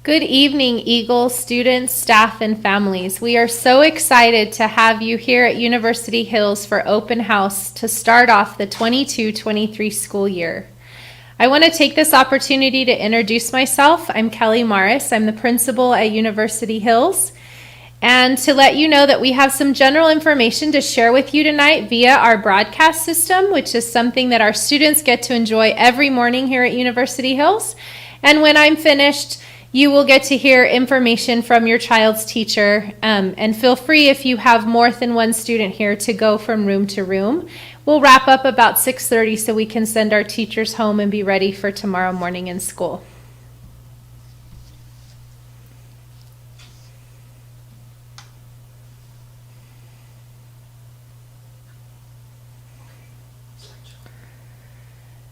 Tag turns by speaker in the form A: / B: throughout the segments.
A: Good evening, Eagle students, staff, and families. We are so excited to have you here at University Hills for open house to start off the 22-23 school year. I want to take this opportunity to introduce myself. I'm Kelly Morris. I'm the principal at University Hills. And to let you know that we have some general information to share with you tonight via our broadcast system, which is something that our students get to enjoy every morning here at University Hills. And when I'm finished, you will get to hear information from your child's teacher, and feel free if you have more than one student here to go from room to room. We'll wrap up about 6:30 so we can send our teachers home and be ready for tomorrow morning in school.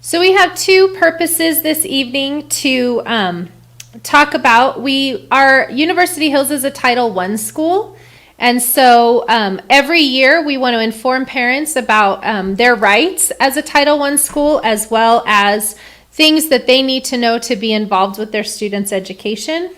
A: So we have two purposes this evening to talk about. Our University Hills is a Title I school, and so every year we want to inform parents about their rights as a Title I school, as well as things that they need to know to be involved with their students' education.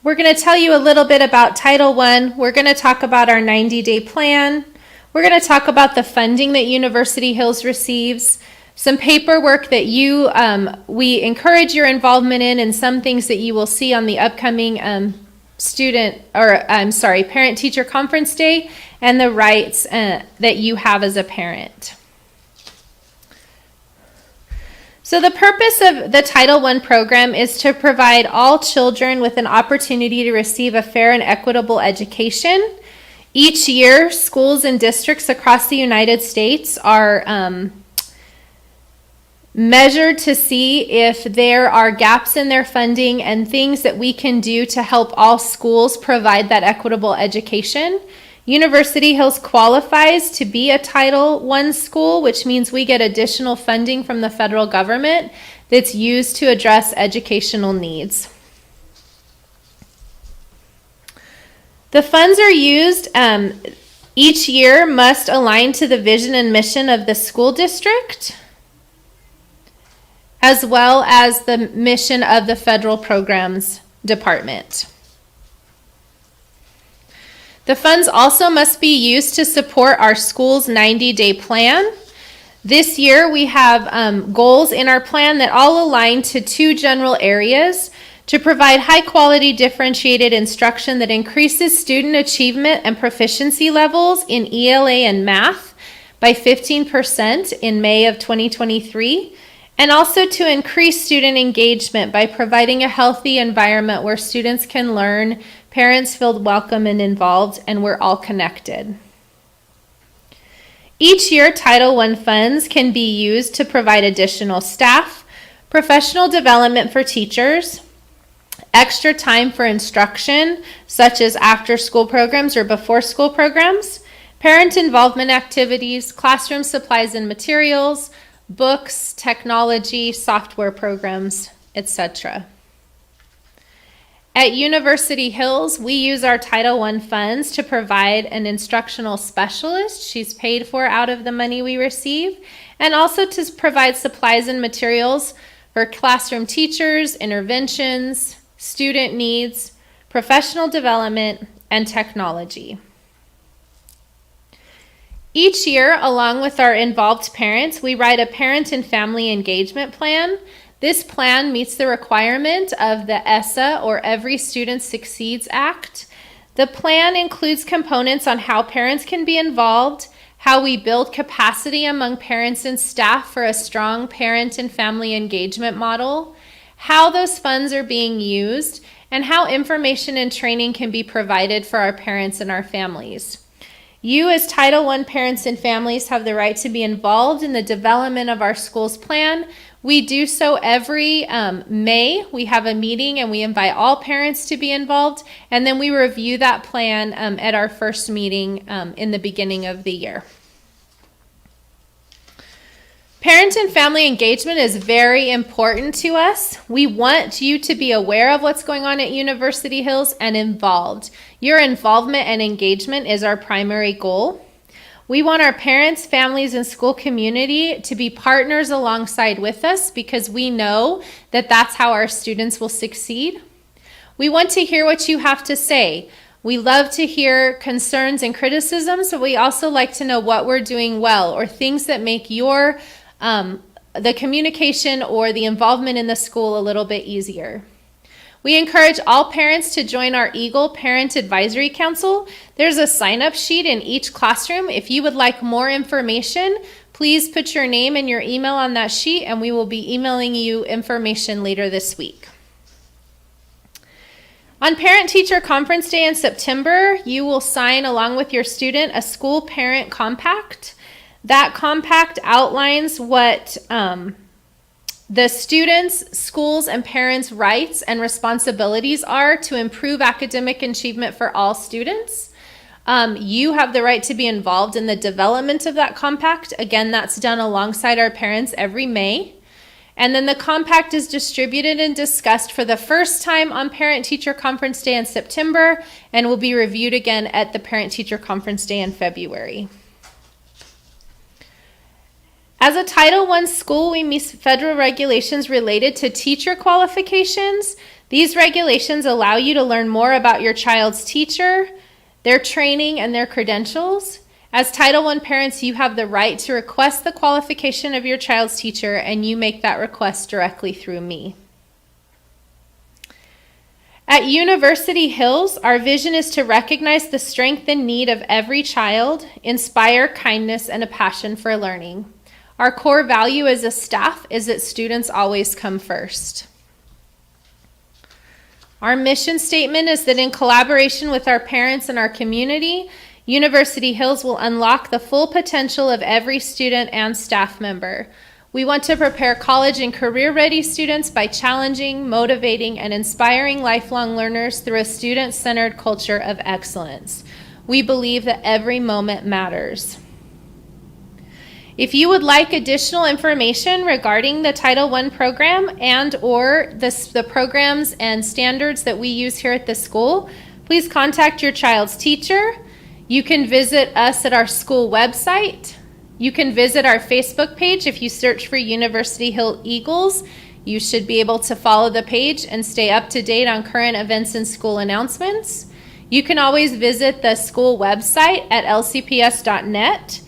A: We're going to tell you a little bit about Title I. We're going to talk about our 90-day plan. We're going to talk about the funding that University Hills receives, some paperwork that we encourage your involvement in, and some things that you will see on the upcoming parent-teacher conference day, and the rights that you have as a parent. So the purpose of the Title I program is to provide all children with an opportunity to receive a fair and equitable education. Each year, schools and districts across the United States are measured to see if there are gaps in their funding and things that we can do to help all schools provide that equitable education. University Hills qualifies to be a Title I school, which means we get additional funding from the federal government that's used to address educational needs. The funds are used each year must align to the vision and mission of the school district, as well as the mission of the federal programs department. The funds also must be used to support our school's 90-day plan. This year we have goals in our plan that all align to two general areas: to provide high-quality differentiated instruction that increases student achievement and proficiency levels in ELA and math by 15% in May of 2023, and also to increase student engagement by providing a healthy environment where students can learn, parents feel welcome and involved, and we're all connected. Each year, Title I funds can be used to provide additional staff, professional development for teachers, extra time for instruction, such as after-school programs or before-school programs, parent involvement activities, classroom supplies and materials, books, technology, software programs, etc. At University Hills, we use our Title I funds to provide an instructional specialist. She's paid for out of the money we receive, and also to provide supplies and materials for classroom teachers, interventions, student needs, professional development, and technology. Each year, along with our involved parents, we write a parent and family engagement plan. This plan meets the requirement of the ESSA, or Every Student Succeeds Act. The plan includes components on how parents can be involved, how we build capacity among parents and staff for a strong parent and family engagement model, how those funds are being used, and how information and training can be provided for our parents and our families. You as Title I parents and families have the right to be involved in the development of our school's plan. We do so every May. We have a meeting and we invite all parents to be involved, and then we review that plan at our first meeting in the beginning of the year. Parent and family engagement is very important to us. We want you to be aware of what's going on at University Hills and involved. Your involvement and engagement is our primary goal. We want our parents, families, and school community to be partners alongside with us because we know that that's how our students will succeed. We want to hear what you have to say. We love to hear concerns and criticisms, but we also like to know what we're doing well or things that make your the communication or the involvement in the school a little bit easier. We encourage all parents to join our Eagle Parent Advisory Council. There's a sign-up sheet in each classroom. If you would like more information, please put your name and your email on that sheet, and we will be emailing you information later this week. On Parent-Teacher Conference Day in September, you will sign, along with your student, a school parent compact. That compact outlines what the students, schools, and parents' rights and responsibilities are to improve academic achievement for all students. You have the right to be involved in the development of that compact. Again, that's done alongside our parents every May. And then the compact is distributed and discussed for the first time on Parent-Teacher Conference Day in September and will be reviewed again at the Parent-Teacher Conference Day in February. As a Title I school, we meet federal regulations related to teacher qualifications. These regulations allow you to learn more about your child's teacher, their training, and their credentials. As Title I parents, you have the right to request the qualification of your child's teacher, and you make that request directly through me. At University Hills, our vision is to recognize the strength and need of every child, inspire kindness and a passion for learning. Our core value as a staff is that students always come first. Our mission statement is that in collaboration with our parents and our community, University Hills will unlock the full potential of every student and staff member. We want to prepare college and career-ready students by challenging, motivating, and inspiring lifelong learners through a student-centered culture of excellence. We believe that every moment matters. If you would like additional information regarding the Title I program and or the programs and standards that we use here at the school, please contact your child's teacher. You can visit us at our school website. You can visit our Facebook page. If you search for University Hill Eagles, you should be able to follow the page and stay up to date on current events and school announcements. You can always visit the school website at lcps.net.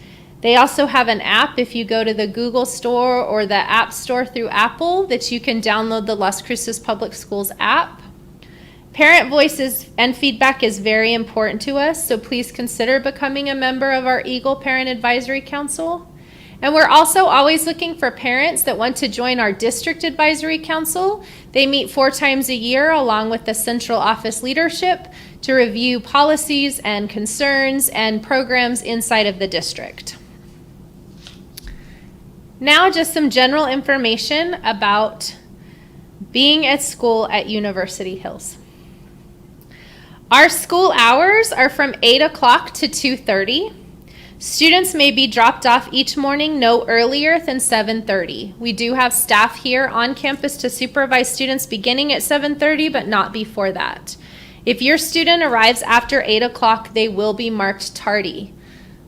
A: They also have an app if you go to the Google Store or the App Store through Apple that you can download the Las Cruces Public Schools app. Parent voices and feedback is very important to us, so please consider becoming a member of our Eagle Parent Advisory Council. And we're also always looking for parents that want to join our District Advisory Council. They meet 4 times a year along with the central office leadership to review policies and concerns and programs inside of the district. Now just some general information about being at school at University Hills. Our school hours are from 8 o'clock to 2:30. Students may be dropped off each morning no earlier than 7:30. We do have staff here on campus to supervise students beginning at 7:30, but not before that. If your student arrives after 8 o'clock, they will be marked tardy.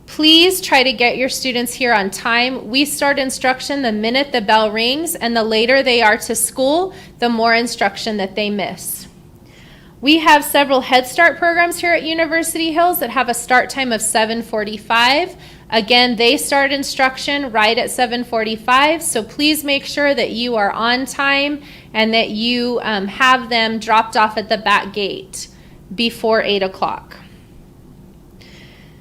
A: Please try to get your students here on time. We start instruction the minute the bell rings, and the later they are to school, the more instruction that they miss. We have several Head Start programs here at University Hills that have a start time of 7:45. Again, they start instruction right at 7:45, so please make sure that you are on time and that you have them dropped off at the back gate before 8 o'clock.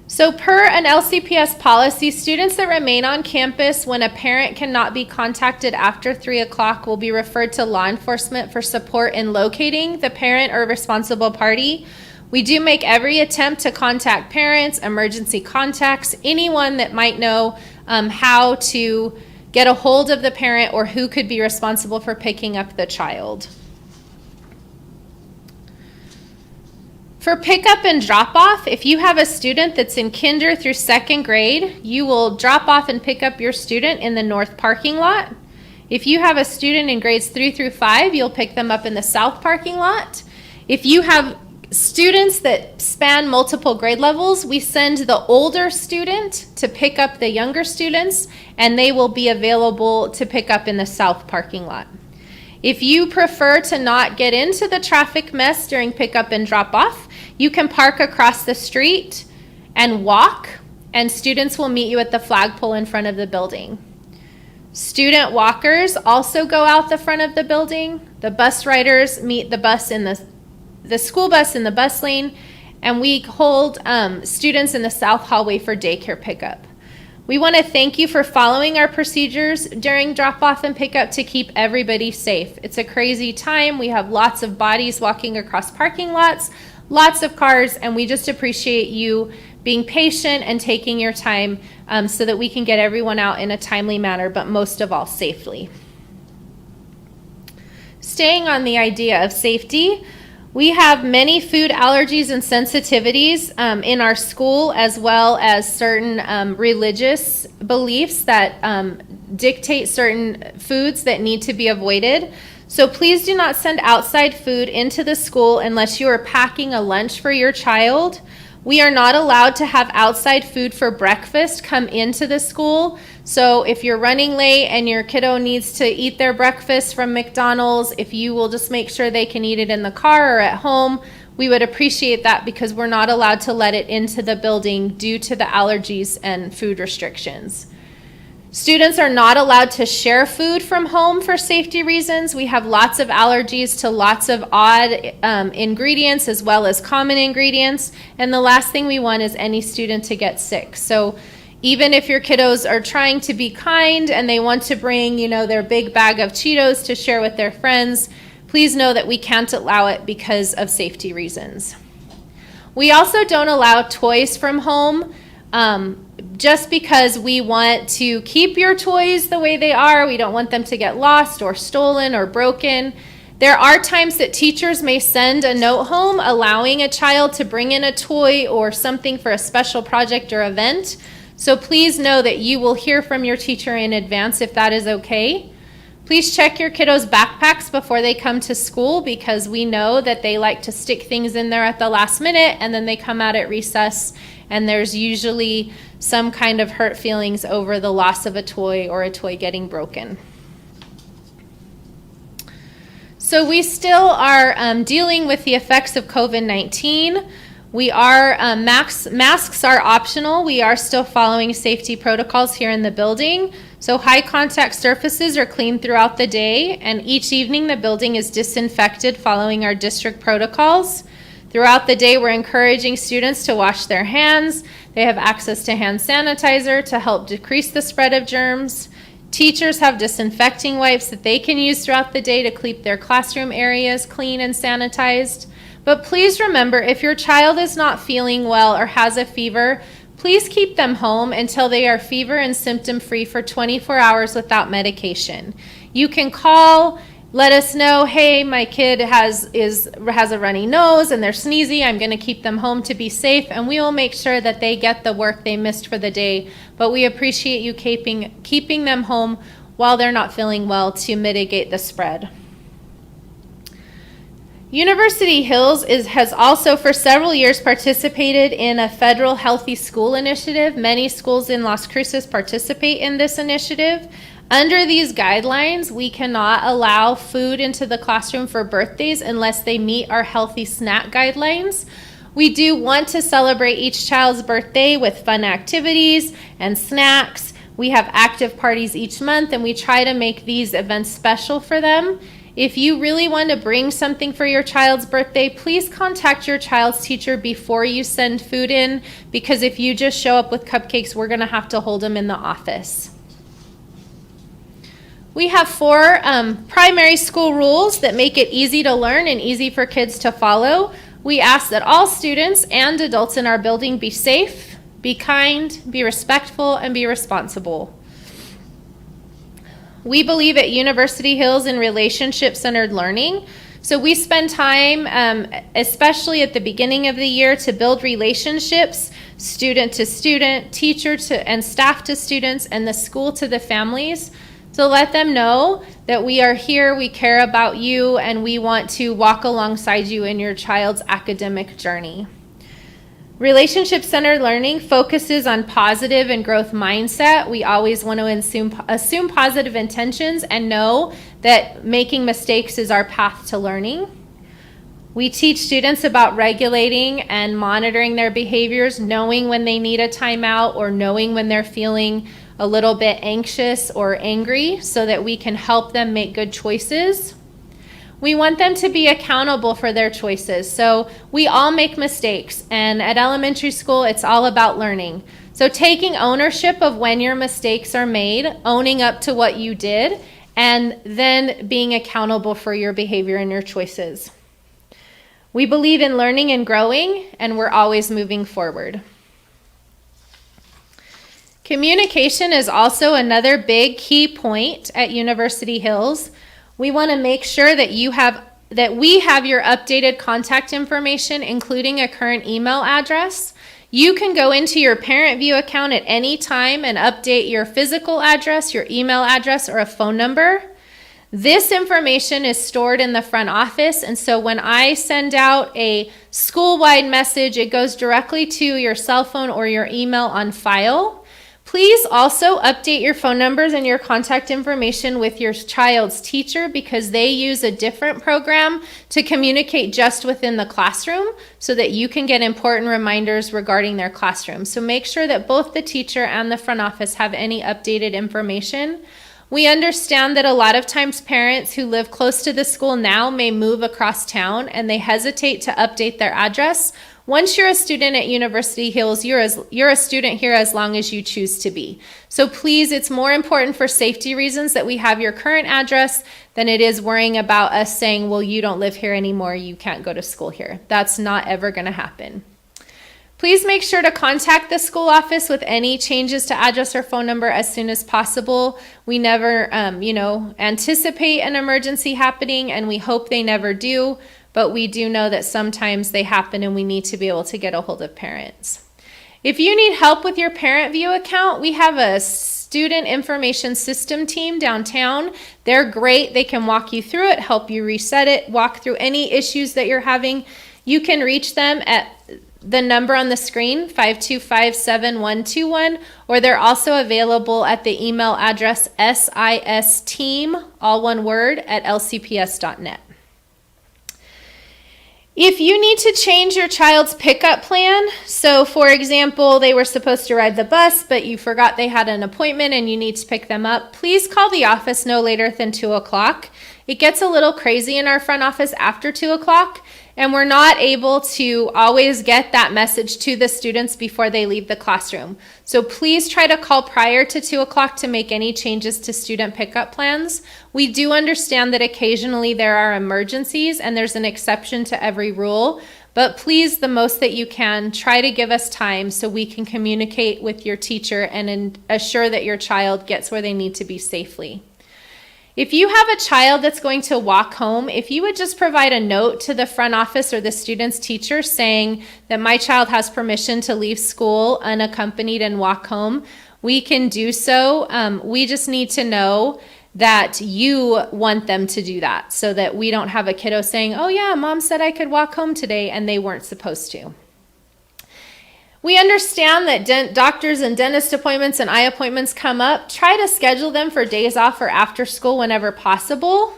A: So per an LCPS policy, students that remain on campus when a parent cannot be contacted after 3 o'clock will be referred to law enforcement for support in locating the parent or responsible party. We do make every attempt to contact parents, emergency contacts, anyone that might know how to get a hold of the parent or who could be responsible for picking up the child. For pickup and drop off, if you have a student that's in kinder through 2nd grade, you will drop off and pick up your student in the north parking lot. If you have a student in grades 3 through 5, you'll pick them up in the south parking lot. If you have students that span multiple grade levels, we send the older student to pick up the younger students, and they will be available to pick up in the south parking lot. If you prefer to not get into the traffic mess during pickup and drop off, you can park across the street and walk, and students will meet you at the flagpole in front of the building. Student walkers also go out the front of the building. The bus riders meet the bus in the school bus in the bus lane, and we hold students in the south hallway for daycare pickup. We want to thank you for following our procedures during drop-off and pickup to keep everybody safe. It's a crazy time. We have lots of bodies walking across parking lots, lots of cars, and we just appreciate you being patient and taking your time so that we can get everyone out in a timely manner, but most of all, safely. Staying on the idea of safety, we have many food allergies and sensitivities in our school, as well as certain religious beliefs that dictate certain foods that need to be avoided. So please do not send outside food into the school unless you are packing a lunch for your child. We are not allowed to have outside food for breakfast come into the school. So if you're running late and your kiddo needs to eat their breakfast from McDonald's, if you will just make sure they can eat it in the car or at home, we would appreciate that, because we're not allowed to let it into the building due to the allergies and food restrictions. Students are not allowed to share food from home for safety reasons. We have lots of allergies to lots of odd ingredients as well as common ingredients. And the last thing we want is any student to get sick. So even if your kiddos are trying to be kind and they want to bring, their big bag of Cheetos to share with their friends, please know that we can't allow it because of safety reasons. We also don't allow toys from home. Just because we want to keep your toys the way they are. We don't want them to get lost or stolen or broken. There are times that teachers may send a note home allowing a child to bring in a toy or something for a special project or event. So please know that you will hear from your teacher in advance if that is okay. Please check your kiddos' backpacks before they come to school, because we know that they like to stick things in there at the last minute and then they come out at recess, and there's usually some kind of hurt feelings over the loss of a toy or a toy getting broken. So we still are dealing with the effects of COVID-19. We are, masks are optional. We are still following safety protocols here in the building. So high contact surfaces are cleaned throughout the day, and each evening the building is disinfected following our district protocols. Throughout the day, we're encouraging students to wash their hands. They have access to hand sanitizer to help decrease the spread of germs. Teachers have disinfecting wipes that they can use throughout the day to keep their classroom areas clean and sanitized. But please remember, if your child is not feeling well or has a fever, please keep them home until they are fever and symptom free for 24 hours without medication. You can call, let us know, hey, my kid has a runny nose and they're sneezy. I'm going to keep them home to be safe, and we will make sure that they get the work they missed for the day. But we appreciate you keeping them home while they're not feeling well to mitigate the spread. University Hills has also for several years participated in a federal Healthy School Initiative. Many schools in Las Cruces participate in this initiative. Under these guidelines, we cannot allow food into the classroom for birthdays unless they meet our healthy snack guidelines. We do want to celebrate each child's birthday with fun activities and snacks. We have active parties each month, and we try to make these events special for them. If you really want to bring something for your child's birthday, please contact your child's teacher before you send food in, because if you just show up with cupcakes, we're going to have to hold them in the office. We have 4 primary school rules that make it easy to learn and easy for kids to follow. We ask that all students and adults in our building be safe, be kind, be respectful, and be responsible. We believe at University Hills in relationship-centered learning. So we spend time, especially at the beginning of the year, to build relationships, student to student, teacher to and staff to students, and the school to the families. So let them know that we are here, we care about you, and we want to walk alongside you in your child's academic journey. Relationship-centered learning focuses on positive and growth mindset. We always want to assume positive intentions and know that making mistakes is our path to learning. We teach students about regulating and monitoring their behaviors, knowing when they need a timeout or knowing when they're feeling a little bit anxious or angry so that we can help them make good choices. We want them to be accountable for their choices. So we all make mistakes, and at elementary school, it's all about learning. So taking ownership of when your mistakes are made, owning up to what you did, and then being accountable for your behavior and your choices. We believe in learning and growing, and we're always moving forward. Communication is also another big key point at University Hills. We want to make sure that we have your updated contact information, including a current email address. You can go into your Parent View account at any time and update your physical address, your email address, or a phone number. This information is stored in the front office, and so when I send out a school-wide message, it goes directly to your cell phone or your email on file. Please also update your phone numbers and your contact information with your child's teacher because they use a different program to communicate just within the classroom so that you can get important reminders regarding their classroom. So make sure that both the teacher and the front office have any updated information. We understand that a lot of times parents who live close to the school now may move across town and they hesitate to update their address. Once you're a student at University Hills, you're a student here as long as you choose to be. So please, it's more important for safety reasons that we have your current address than it is worrying about us saying, well, you don't live here anymore, you can't go to school here. That's not ever going to happen. Please make sure to contact the school office with any changes to address or phone number as soon as possible. We never, anticipate an emergency happening, and we hope they never do. But we do know that sometimes they happen and we need to be able to get a hold of parents. If you need help with your Parent View account, we have a student information system team downtown. They're great. They can walk you through it, help you reset it, walk through any issues that you're having. You can reach them at the number on the screen, 525-7121, or they're also available at the email address sisteam, all one word, at lcps.net. If you need to change your child's pickup plan, so for example, they were supposed to ride the bus, but you forgot they had an appointment and you need to pick them up, please call the office no later than 2 o'clock. It gets a little crazy in our front office after 2 o'clock, and we're not able to always get that message to the students before they leave the classroom. So please try to call prior to 2 o'clock to make any changes to student pickup plans. We do understand that occasionally there are emergencies and there's an exception to every rule, but please, the most that you can, try to give us time so we can communicate with your teacher and assure that your child gets where they need to be safely. If you have a child that's going to walk home, if you would just provide a note to the front office or the student's teacher saying that my child has permission to leave school unaccompanied and walk home, we can do so. We just need to know that you want them to do that so that we don't have a kiddo saying, oh yeah, mom said I could walk home today and they weren't supposed to. We understand that doctors and dentist appointments and eye appointments come up. Try to schedule them for days off or after school whenever possible.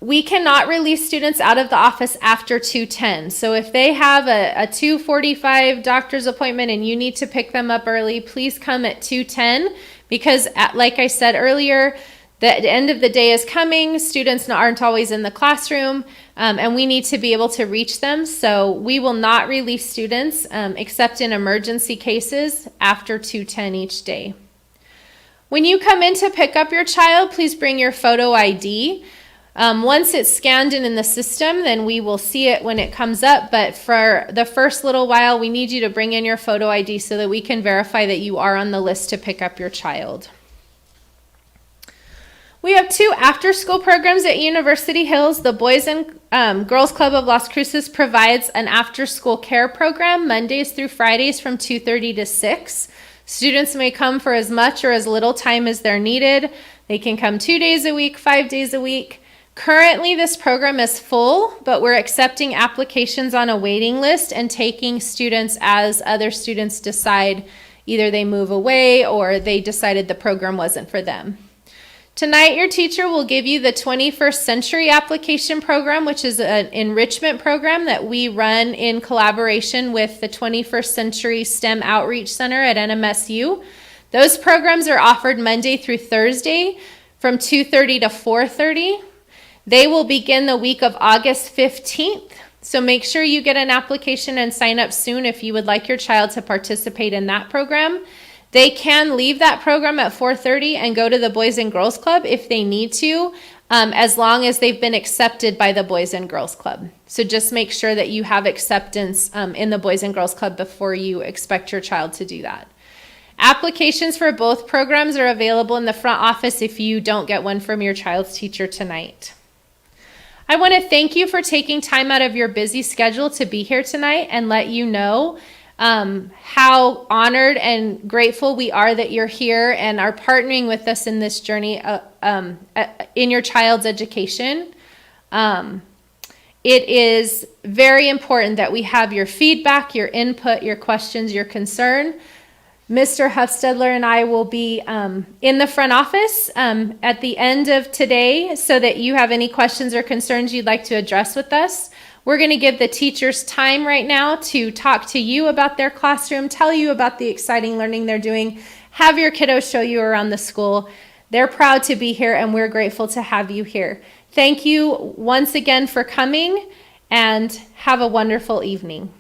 A: We cannot release students out of the office after 2:10. So if they have a 2:45 doctor's appointment and you need to pick them up early, please come at 2:10 because like I said earlier, the end of the day is coming. Students aren't always in the classroom, and we need to be able to reach them. So we will not release students except in emergency cases after 2:10 each day. When you come in to pick up your child, please bring your photo ID. Once it's scanned in the system, then we will see it when it comes up. But for the first little while, we need you to bring in your photo ID so that we can verify that you are on the list to pick up your child. We have 2 after-school programs at University Hills. The Boys and Girls Club of Las Cruces provides an after-school care program Mondays through Fridays from 2:30 to 6. Students may come for as much or as little time as they're needed. They can come 2 days a week, 5 days a week. Currently, this program is full, but we're accepting applications on a waiting list and taking students as other students decide either they move away or they decided the program wasn't for them. Tonight, your teacher will give you the 21st Century Application Program, which is an enrichment program that we run in collaboration with the 21st Century STEM Outreach Center at NMSU. Those programs are offered Monday through Thursday from 2:30 to 4:30. They will begin the week of August 15th, so make sure you get an application and sign up soon if you would like your child to participate in that program. They can leave that program at 4:30 and go to the Boys and Girls Club if they need to, as long as they've been accepted by the Boys and Girls Club. So just make sure that you have acceptance in the Boys and Girls Club before you expect your child to do that. Applications for both programs are available in the front office if you don't get one from your child's teacher tonight. I want to thank you for taking time out of your busy schedule to be here tonight and let you know how honored and grateful we are that you're here and are partnering with us in this journey in your child's education. It is very important that we have your feedback, your input, your questions, your concern. Mr. Huffstedler and I will be in the front office at the end of today so that you have any questions or concerns you'd like to address with us. We're going to give the teachers time right now to talk to you about their classroom, tell you about the exciting learning they're doing, have your kiddos show you around the school. They're proud to be here and we're grateful to have you here. Thank you once again for coming and have a wonderful evening.